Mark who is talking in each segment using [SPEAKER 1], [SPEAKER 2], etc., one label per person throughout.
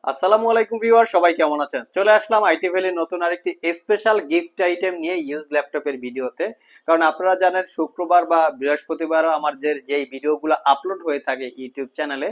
[SPEAKER 1] আসসালামু আলাইকুম ভিউয়ার, সবাই কেমন আছেন? চলে আসলাম আইটি ভ্যালির নতুন আরেকটি স্পেশাল গিফট আইটেম নিয়ে ইউজ ল্যাপটপের ভিডিওতে। কারণ আপনারা জানেন শুক্রবার বা বৃহস্পতিবারও আমার যেই ভিডিওগুলো আপলোড হয়ে থাকে ইউটিউব চ্যানেলে,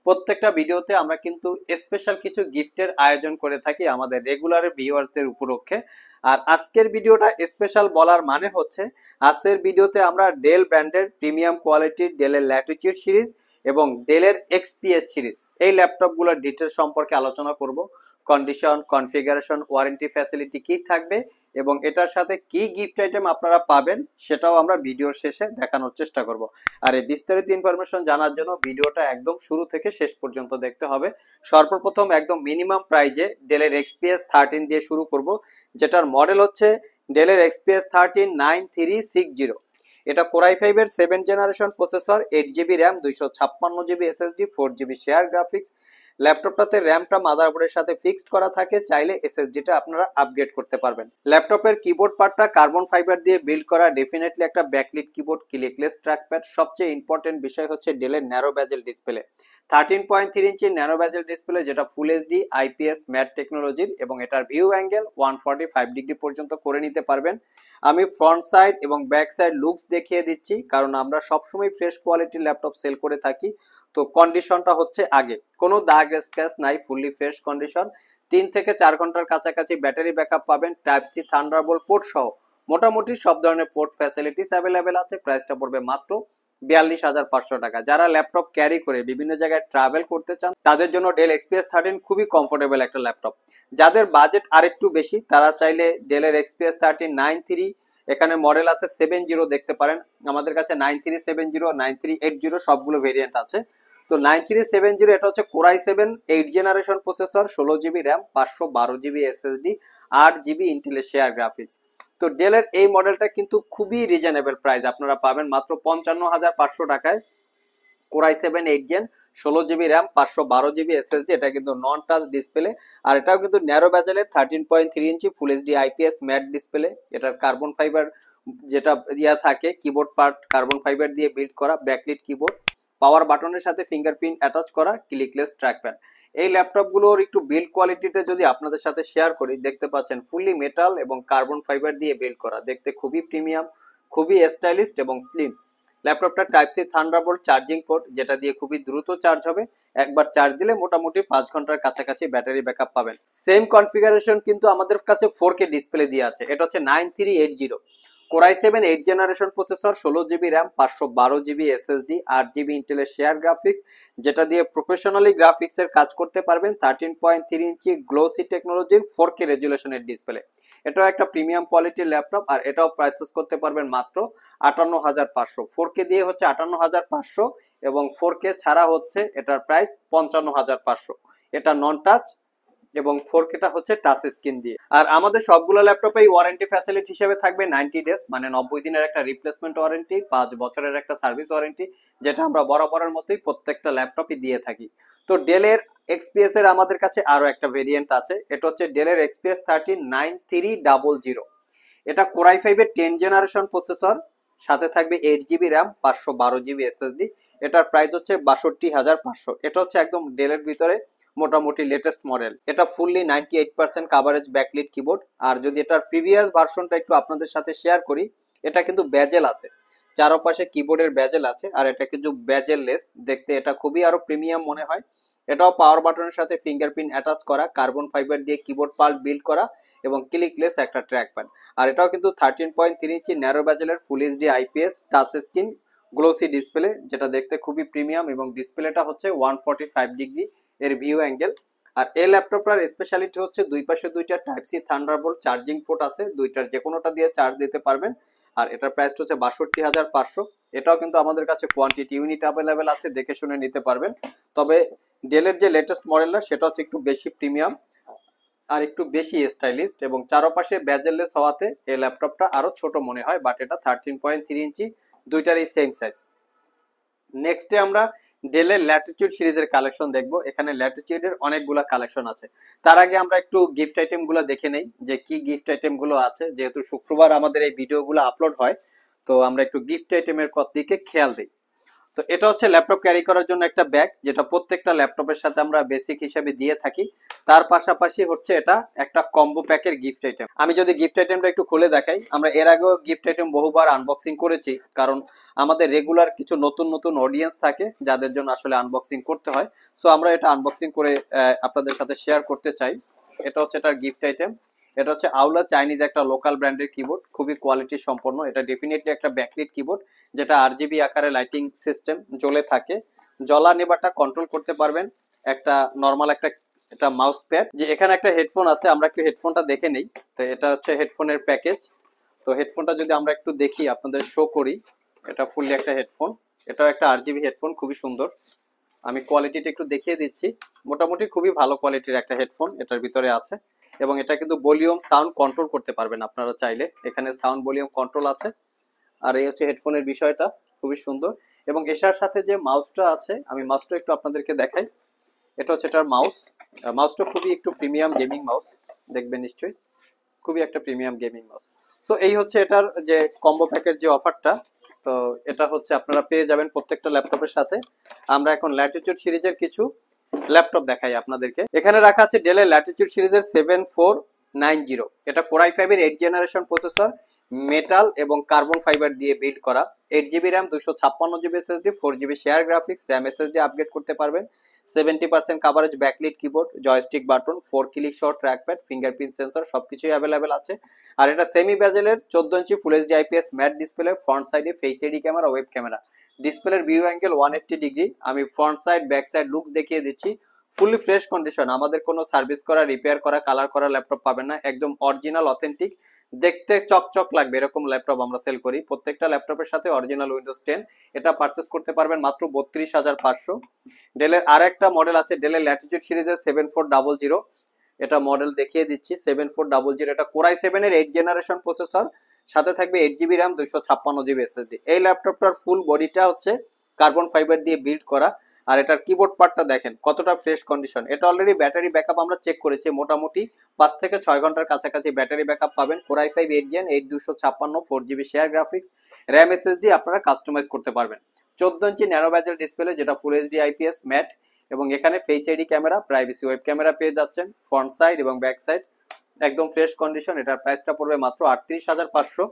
[SPEAKER 1] প্রত্যেকটা ভিডিওতে আমরা কিন্তু স্পেশাল কিছু গিফটের আয়োজন করে থাকি আমাদের রেগুলার ভিউয়ার্সদের উপলক্ষে। আর আজকের ভিডিওটা স্পেশাল বলার মানে হচ্ছে, আজকের ভিডিওতে আমরা ডেল ব্র্যান্ডের প্রিমিয়াম কোয়ালিটির ডেলের ল্যাটিটিউড সিরিজ এবং ডেলের এক্সপিএস সিরিজ এই ল্যাপটপগুলোর ডিটেলস সম্পর্কে আলোচনা করব। কন্ডিশন, কনফিগারেশন, ওয়ারেন্টি ফ্যাসিলিটি কি থাকবে এবং এটার সাথে কি গিফট আইটেম আপনারা পাবেন সেটাও আমরা ভিডিওর শেষে দেখানোর চেষ্টা করব। আর এই বিস্তারিত ইনফরমেশন জানার জন্য ভিডিওটা একদম শুরু থেকে শেষ পর্যন্ত দেখতে হবে। সর্বপ্রথম একদম মিনিমাম প্রাইজে ডেলের এক্সপিএস 13 দিয়ে শুরু করব, যেটার মডেল হচ্ছে ডেলের এক্সপিএস 13 9360। এটা কোর i5 এর 7 generation processor, 8 GB RAM, 256 GB SSD, 4 GB share graphics. ল্যাপটপটাতে র্যামটা মাদারবোর্ডের সাথে ফিক্সড করা থাকে, চাইলে এসএসডিটা আপনারা আপগ্রেড করতে পারবেন। ল্যাপটপের কিবোর্ড পার্টটা কার্বন ফাইবার দিয়ে বিল্ড করা, ডেফিনেটলি একটা ব্যাকলিট কিবোর্ড, ক্লিকলেস ট্র্যাকপ্যাড। সবচেয়ে ইম্পর্টেন্ট বিষয় হচ্ছে ডেলের narrow bezel display, 13.3 inch nano bezel display, যেটা ফুল এইচডি আইপিএস ম্যাট টেকনোলজির এবং এটার ভিউ অ্যাঙ্গেল 145 ডিগ্রি পর্যন্ত করে নিতে পারবেন। আমি ফ্রন্ট সাইড এবং ব্যাক সাইড লুকস দেখিয়ে দিচ্ছি, কারণ আমরা সবসময় ফ্রেশ কোয়ালিটির ল্যাপটপ সেল করে থাকি। তো কন্ডিশনটা হচ্ছে আগে কোনো দাগ স্ক্র্যাচ নাই, ফুললি ফ্রেশ কন্ডিশন। 3 থেকে 4 ঘন্টার কাছাকাছি ব্যাটারি ব্যাকআপ পাবেন, টাইপ সি থান্ডারবোল্ট পোর্ট সহ মোটামুটি সব ধরনের পোর্ট ফ্যাসিলিটিস অ্যাভেলেবেল আছে। প্রাইসটা পড়বে মাত্র 42,500 টাকা। যারা ল্যাপটপ ক্যারি করে বিভিন্ন জায়গায় ট্রাভেল করতে চান তাদের জন্য ডেল এক্সপিএস 13 খুবই কমফোর্টেবল একটা ল্যাপটপ। যাদের বাজেট আরেকটু বেশি তারা চাইলে ডেলের এক্সপিএস 13 93, এখানে মডেল আছে 70, দেখতে পারেন। আমাদের কাছে 9370, 9380 সবগুলো ভেরিয়েন্ট আছে। তো 9370 এটা হচ্ছে core i7 8 generation processor, 16 GB RAM, 512 GB SSD, 8 GB ইন্টেলের শেয়ার গ্রাফিক্স। তো ডেলের এই মডেলটা কিন্তু খুবই রিজনেবল প্রাইস, আপনারা পাবেন মাত্র 55,500 টাকায়। Core i7 8 gen, 16 GB RAM, 512 GB SSD, এটা কিন্তু নন টাচ ডিসপ্লে। আর এটাও কিন্তু ন্যারো ব্যাজেলের 13.3 inch full HD IPS matte display. এটার কার্বন ফাইবার যেটা থাকে কিবোর্ড পার্ট কার্বন ফাইবার দিয়ে বিল্ড করা, ব্যাকলিট কিবোর্ড, পাওয়ার বাটনের সাথে ফিঙ্গারপ্রিন্ট অ্যাটাচ করা, ক্লিকলেস ট্র্যাকপ্যাড। এই ল্যাপটপগুলোর একটু বিল্ড কোয়ালিটিটা যদি আপনাদের সাথে শেয়ার করি, দেখতে পাচ্ছেন ফুললি মেটাল এবং কার্বন ফাইবার দিয়ে বিল্ড করা, দেখতে খুবই প্রিমিয়াম, খুবই স্টাইলিস্ট এবং স্লিম। ল্যাপটপটা type C Thunderbolt charging port, যেটা দিয়ে খুবই দ্রুত চার্জ হবে। একবার চার্জ দিলে মোটামুটি 5 ঘন্টার কাছাকাছি ব্যাটারি ব্যাকআপ পাবেন। সেম কনফিগারেশন কিন্তু আমাদের কাছে 4K ডিসপ্লে দিয়ে আছে। এটা হচ্ছে 9380, core i7 8 generation processor, 16 GB RAM, 512 GB SSD, 8 GB ইন্টেলের শেয়ার গ্রাফিক্স, যেটা দিয়ে প্রফেশনালি গ্রাফিক্স এর কাজ করতে পারবেন। 13.3 ইঞ্চি গ্লোসি টেকনোলজির 4K রেজুলেশনের ডিসপ্লে। এটাও একটা প্রিমিয়াম কোয়ালিটির ল্যাপটপ, আর এটাও প্রাইসেস করতে পারবেন মাত্র 58,500। 4K দিয়ে হচ্ছে 58,500 এবং 4K ছাড়া হচ্ছে এটার প্রাইস 55,500। এটা নন টাচ এবং 4Kটা হচ্ছে টাচ স্ক্রিন দিয়ে। আর আমাদের সবগুলো ল্যাপটপেই ওয়ারেন্টি ফ্যাসিলিটি হিসেবে থাকবে 90 ডেজ, মানে 90 দিনের একটা রিপ্লেসমেন্ট ওয়ারেন্টি, 5 বছরের একটা সার্ভিস ওয়ারেন্টি, যেটা আমরা বরাবরের মতোই প্রত্যেকটা ল্যাপটপই দিয়ে থাকি। তো ডেলের এক্সপিএস এর আমাদের কাছে আরো একটা ভেরিয়েন্ট আছে, এটা হচ্ছে ডেলের এক্সপিএস 13 9300। এটা কোর i5 এর 10 জেনারেশন প্রসেসর, সাথে থাকবে 8 জিবি র্যাম, 512 জিবি এসএসডি। এটার প্রাইস হচ্ছে 62,500। এটা হচ্ছে একদম ডেলের ভিতরে মোটামুটি লেটেস্ট মডেল। এটা ফুললি 98% কাভারেজ ব্যাকলিট কিবোর্ড। আর যদি এটার প্রিভিয়াস ভার্সনটা একটু আপনাদের সাথে শেয়ার করি, এটা কিন্তু ব্যাজেল আছে, চারপাশে কিবোর্ডের ব্যাজেল আছে, আর এটা কিন্তু ব্যাজেল লেস, দেখতে এটা খুবই আরো প্রিমিয়াম মনে হয়। এটাও পাওয়ার বাটনের সাথে ফিঙ্গারপ্রিন্ট অ্যাটাচ করা, কার্বন ফাইবার দিয়ে কিবোর্ড পাল্ট বিল্ড করা এবং ক্লিকলেস একটা ট্র্যাকপ্যাড। আর এটাও কিন্তু 13.3 ইঞ্চি ন্যারো ব্যাজেলের full HD IPS touch screen glossy display, যেটা দেখতে খুবই প্রিমিয়াম এবং ডিসপ্লেটা হচ্ছে 145 ডিগ্রি এর ভিউ অ্যাঙ্গেল। আর এই ল্যাপটপটার স্পেশালিটি হচ্ছে দুই পাশে দুইটা type C Thunderbolt charging port আছে, দুইটার যে কোনোটা দিয়ে চার্জ দিতে পারবেন। আর এটার প্রাইসটা হচ্ছে 62,500। এটাও কিন্তু আমাদের কাছে কোয়ান্টিটি ইউনিট অ্যাভেলেবেল আছে, দেখে শুনে নিতে পারবেন। তবে ডেলের যে লেটেস্ট মডেলটা সেটা হচ্ছে একটু বেশি প্রিমিয়াম আর একটু বেশি স্টাইলিস্ট, এবং চারপাশে ব্যাজেললেস হওয়াতে এই ল্যাপটপটা আরো ছোট মনে হয়, বাট এটা 13.3 ইঞ্চি, দুইটারই সেম সাইজ। নেক্সটে আমরা ডেলের ল্যাটিটিউড সিরিজের কালেকশন দেখবো। এখানে ল্যাটিটিউডের অনেকগুলো কালেকশন আছে। তার আগে আমরা একটু গিফট আইটেম গুলো দেখে নেই যে কি গিফট আইটেম গুলো আছে, যেহেতু শুক্রবার আমাদের এই ভিডিওগুলো আপলোড হয়, তো আমরা একটু গিফট আইটেমের দিকে খেয়াল দিই। তো এটা হচ্ছে ল্যাপটপ ক্যারি করার জন্য একটা ব্যাগ, যেটা প্রত্যেকটা ল্যাপটপের সাথে আমরা বেসিক হিসেবে দিয়ে থাকি। তার পাশাপাশি হচ্ছে এটা একটা কম্বো প্যাকের গিফট আইটেম। আমি যদি গিফট আইটেমটা একটু খুলে দেখাই, আমরা এর আগেও গিফট আইটেম বহুবার আনবক্সিং করেছি, কারণ আমাদের রেগুলার কিছু নতুন নতুন অডিয়েন্স থাকে যাদের জন্য আসলে আনবক্সিং করতে হয়। সো আমরা এটা আনবক্সিং করে আপনাদের সাথে শেয়ার করতে চাই। এটা হচ্ছে এটার গিফট আইটেম। এটা হচ্ছে আউলা চাইনিজ একটা লোকাল ব্র্যান্ডের কিবোর্ড, খুবই কোয়ালিটি সম্পন্ন। এটা ডেফিনেটলি একটা ব্যাকলিট কিবোর্ড, যেটা আরজিবি আকারে লাইটিং সিস্টেম জ্বলে থাকে। জ্বলা নেবাটা কন্ট্রোল করতে পারবেন। একটা নর্মাল একটা এটা মাউস প্যাড, যে এখানে একটা হেডফোন আছে, আমরা একটু হেডফোনটা দেখে নেই। তো এটা হচ্ছে হেডফোনের প্যাকেজ। তো হেডফোনটা যদি আমরা একটু দেখি, আপনাদের শো করি, এটা ফুললি একটা হেডফোন। এটাও একটা আরজিবি হেডফোন, খুবই সুন্দর। আমি কোয়ালিটিটা একটু দেখিয়ে দিচ্ছি। মোটামুটি খুবই ভালো কোয়ালিটির একটা হেডফোন এটার ভিতরে আছে, এবং এটা কিন্তু ভলিউম সাউন্ড কন্ট্রোল করতে পারবেন আপনারা চাইলে। এখানে সাউন্ড ভলিউম কন্ট্রোল আছে। আর এই হচ্ছে হেডফোনের বিষয়টা, খুবই সুন্দর। এবং এটার সাথে যে মাউসটা আছে, আমি মাউসটা একটু আপনাদেরকে দেখাই। এটা হচ্ছে এটার মাউস। মাউসটা খুবই একটু প্রিমিয়াম গেমিং মাউস, দেখবেন নিশ্চয়ই, খুবই একটা প্রিমিয়াম গেমিং মাউস। সো এই হচ্ছে এটার যে কম্বো প্যাকের যে অফারটা। তো এটা হচ্ছে আপনারা পেয়ে যাবেন প্রত্যেকটা ল্যাপটপের সাথে। আমরা এখন ল্যাটিটিউড সিরিজের কিছু ল্যাপটপ দেখাই আপনাদেরকে। এখানে রাখা আছে ডেলের ল্যাটিটিউড সিরিজের 7490। এটা কোর i5 এর 8 জেনারেশন প্রসেসর, মেটাল এবং কার্বন ফাইবার দিয়ে বিল্ড করা। 8 GB RAM, 256 GB SSD, 4 GB share graphics, RAM SSD upgrade করতে পারবেন। 70% coverage, backlit keyboard, joystick button, 4 click shot trackpad, fingerprint sensor, সবকিছুই অ্যাভেলেবেল আছে। আর এটা সেমি বেজেলের 14 inch full HD IPS matte display, front সাইডে face ID camera, web camera. ডিসপ্লের view angle 180 degree. আমি front side back side looks দেখিয়ে দিচ্ছি। ফুলি ফ্রেশ কন্ডিশন, আমাদের কোনো সার্ভিস করা, রিপেয়ার করা, কালার করা ল্যাপটপ পাবেন না। একদম অরিজিনাল অথেন্টিক, দেখতে চকচক লাগবে এরকম ল্যাপটপ আমরা সেল করি। প্রত্যেকটা ল্যাপটপের সাথে অরিজিনাল উইন্ডোজ 10 এটা পারচেস করতে পারবেন মাত্র 32,500। ডেলের আর একটা মডেল আছে, ডেলের ল্যাটিটিউড সিরিজের 7400। এটা মডেল দেখিয়ে দিচ্ছি, 7400। এটা কোর i7 এর 8 জেনারেশন প্রসেসর, সাথে থাকবে 8 জিবি র্যাম, 256 জিবি এসএসডি। এই ল্যাপটপটার ফুল বডিটা হচ্ছে কার্বন ফাইবার দিয়ে বিল্ড করা। আর এটার কিবোর্ড পার্টটা দেখেন কতটা ফ্রেশ কন্ডিশন। এটা অলরেডি ব্যাটারি ব্যাকআপ আমরা চেক করেছি, মোটামুটি 5 থেকে 6 ঘন্টার কাছাকাছি ব্যাটারি ব্যাকআপ পাবেন। Core i5 8 gen, 8256, 4 GB share graphics, RAM SSD আপনারা কাস্টমাইজ করতে পারবেন। 14 ইঞ্চি ন্যানো বেজেল ডিসপ্লে, যেটা ফুল এইচডি আইপিএস ম্যাট, এবং এখানে face ID camera, privacy web camera পেয়ে যাচ্ছেন। ফ্রন্ট সাইড এবং ব্যাক সাইড একদম ফ্রেশ কন্ডিশন। এটার প্রাইসটা পড়বে মাত্র 38,500।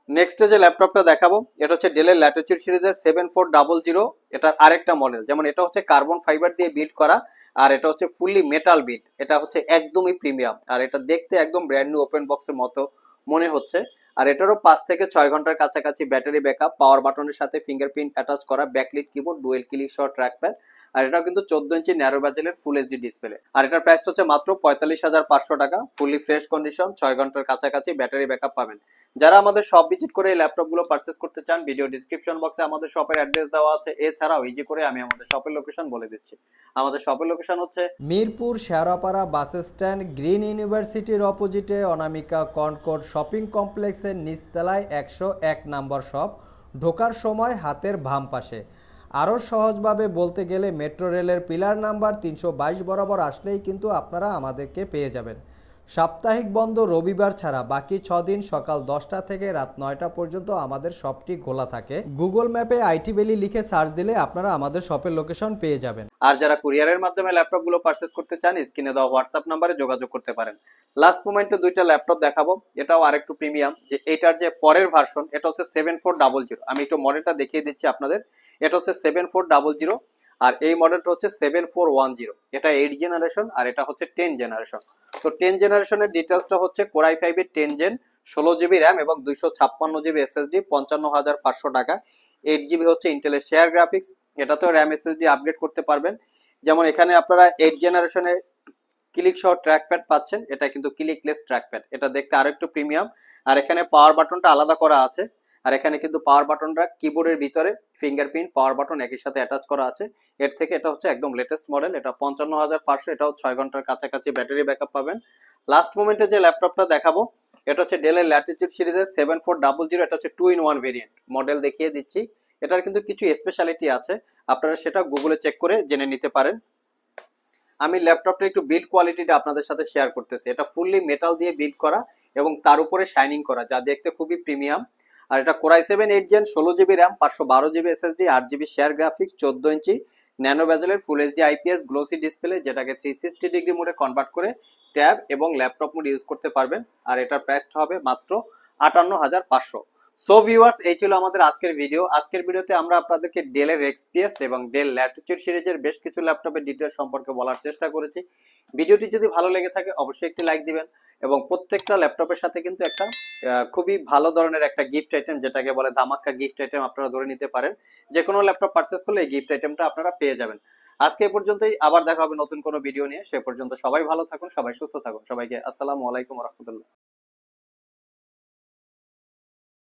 [SPEAKER 1] নেক্সট যে ল্যাপটপটা দেখাবো, এটা হচ্ছে ডেলের ল্যাটিটিউড সিরিজের 7400। এটার আরেকটা মডেল, যেমন এটা হচ্ছে কার্বন ফাইবার দিয়ে বিল্ড করা, আর এটা হচ্ছে ফুললি মেটাল বিল্ড। এটা হচ্ছে একদমই প্রিমিয়াম, আর এটা দেখতে একদম ব্র্যান্ড নিউ ওপেন বক্সের মতো মনে হচ্ছে। আর এটারও 5 থেকে 6 ঘন্টার কাছাকাছি ব্যাটারি ব্যাকআপ, পাওয়ার বাটনের সাথে ফিঙ্গারপ্রিন্ট অ্যাটাচ করা, backlit keyboard, dual click shot trackpad. আর এটাও কিন্তু 14 ইঞ্চি ন্যারো বেজেলের ফুল এইচডি ডিসপ্লে। আর এটার প্রাইসটা হচ্ছে মাত্র 45,500 টাকা। ফুললি ফ্রেশ কন্ডিশন, 6 ঘন্টার কাছাকাছি ব্যাটারি ব্যাকআপ পাবেন। যারা আমাদের শপ ভিজিট করে এই ল্যাপটপগুলো পারচেস করতে চান, ভিডিও ডিসক্রিপশন বক্সে আমাদের শপের অ্যাড্রেস দেওয়া আছে। এছাড়াও ইজি করে আমি আমাদের শপের লোকেশন বলে দিচ্ছি। আমাদের শপের লোকেশন হচ্ছে
[SPEAKER 2] Mirpur Shewrapara bus stand, green ইউনিভার্সিটির অপোজিটে অনামিকা কনকর্ড শপিং কমপ্লেক্সের নিচতলায় 101 নম্বর শপ। ঢোকার সময় হাতের বাম পাশে। আরও সহজভাবে বলতে গেলে মেট্রো রেলের পিলার নাম্বার 322 বরাবর আসলেই কিন্তু আপনারা আমাদেরকে পেয়ে যাবেন। সাপ্তাহিক বন্ধ রবিবার ছাড়া বাকি 6 দিন সকাল 10টা থেকে রাত 9টা পর্যন্ত আমাদের শপটি খোলা থাকে। গুগল ম্যাপে আইটি ভ্যালি লিখে সার্চ দিলে আপনারা আমাদের শপের লোকেশন পেয়ে যাবেন।
[SPEAKER 1] আর যারা কুরিয়ারের মাধ্যমে ল্যাপটপগুলো পারচেস করতে চান, স্ক্রিনে দেওয়া হোয়াটসঅ্যাপ নাম্বারে যোগাযোগ করতে পারেন। লাস্ট মোমেন্টে দুইটা ল্যাপটপ দেখাবো, এটাও আরেকটু প্রিমিয়াম। যে এটার যে পরের ভার্সন, এটা হচ্ছে 7400। আমি একটু মডেলটা দেখিয়ে দিচ্ছি আপনাদের। এটা হচ্ছে 7400, আর এই মডেলটা হচ্ছে 7410। এটা 8 জেনারেশন, আর এটা হচ্ছে 10 জেনারেশন। তো 10 জেনারেশনের ডিটেলসটা হচ্ছে কোর i5 এর 10 জেন, 16 জিবি র্যাম এবং 256 জিবি এসএসডি, 55,500 টাকা। 8 জিবি হচ্ছে ইন্টেলের শেয়ার গ্রাফিক্স। এটাতেও র্যাম এসএসডি আপগ্রেড করতে পারবেন। যেমন এখানে আপনারা 8 জেনারেশনের ক্লিক সহ ট্র্যাকপ্যাড পাচ্ছেন। এটা কিন্তু ক্লিকলেস ট্র্যাকপ্যাড, এটা দেখতে আরো একটু প্রিমিয়াম। আর এখানে পাওয়ার বাটনটা আলাদা করা আছে। আর এখানে কিন্তু পাওয়ার বাটনটা কিবোর্ডের ভিতরে ফিঙ্গারপ্রিন্ট পাওয়ার বাটন একই সাথে অ্যাটাচ করা আছে। এর থেকে এটা হচ্ছে একদম লেটেস্ট মডেল। এটা 55,500। এটাও 6 ঘন্টার কাছাকাছি ব্যাটারি ব্যাকআপ পাবেন। লাস্ট মোমেন্টে যে ল্যাপটপটা দেখাবো, এটা হচ্ছে ডেলের ল্যাটিটিউড সিরিজের 7400। এটা হচ্ছে 2-in-1 ভেরিয়েন্ট। মডেল দেখিয়ে দিচ্ছি। এটার কিন্তু কিছু স্পেশালিটি আছে, আপনারা সেটা গুগলে চেক করে জেনে নিতে পারেন। আমি ল্যাপটপটা একটু বিল্ড কোয়ালিটিটা আপনাদের সাথে শেয়ার করতেছি। এটা ফুললি মেটাল দিয়ে বিল্ড করা এবং তার উপরে শাইনিং করা, যা দেখতে খুবই প্রিমিয়াম। আর এটা core i7 8 Gen 16 GB RAM, 512 GB SSD, 8 GB share graphics, 14 inch nano বেজেলের full HD IPS glossy display, যেটাকে 360 ডিগ্রি মোডে কনভার্ট করে ট্যাব এবং ল্যাপটপ মোড ইউজ করতে পারবেন। আর এটার প্রাইসটা হবে মাত্র 58,500। সো ভিউয়ার্স, এই ছিল আমাদের আজকের ভিডিও। আজকের ভিডিওতে আমরা আপনাদেরকে ডেলের এক্সপিএস এবং ডেল ল্যাটিটিউড সিরিজের বেশ কিছু ল্যাপটপের ডিটেইলস সম্পর্কে বলার চেষ্টা করেছি। ভিডিওটি যদি ভালো লেগে থাকে অবশ্যই একটি লাইক দিবেন, এবং প্রত্যেকটা ল্যাপটপের সাথে কিন্তু একটা খুবই ভালো ধরনের একটা গিফট আইটেম, যেটাকে বলে ধামাক্কা গিফট আইটেম, আপনারা ধরে নিতে পারেন। যে কোনো ল্যাপটপ পারচেস করলে এই গিফট আইটেমটা আপনারা পেয়ে যাবেন। আজকে এই পর্যন্তই, আবার দেখা হবে নতুন কোনো ভিডিও নিয়ে। সে পর্যন্ত সবাই ভালো থাকুন, সবাই সুস্থ থাকুন। সবাইকে আসসালামু আলাইকুম ওয়া রাহমাতুল্লাহ।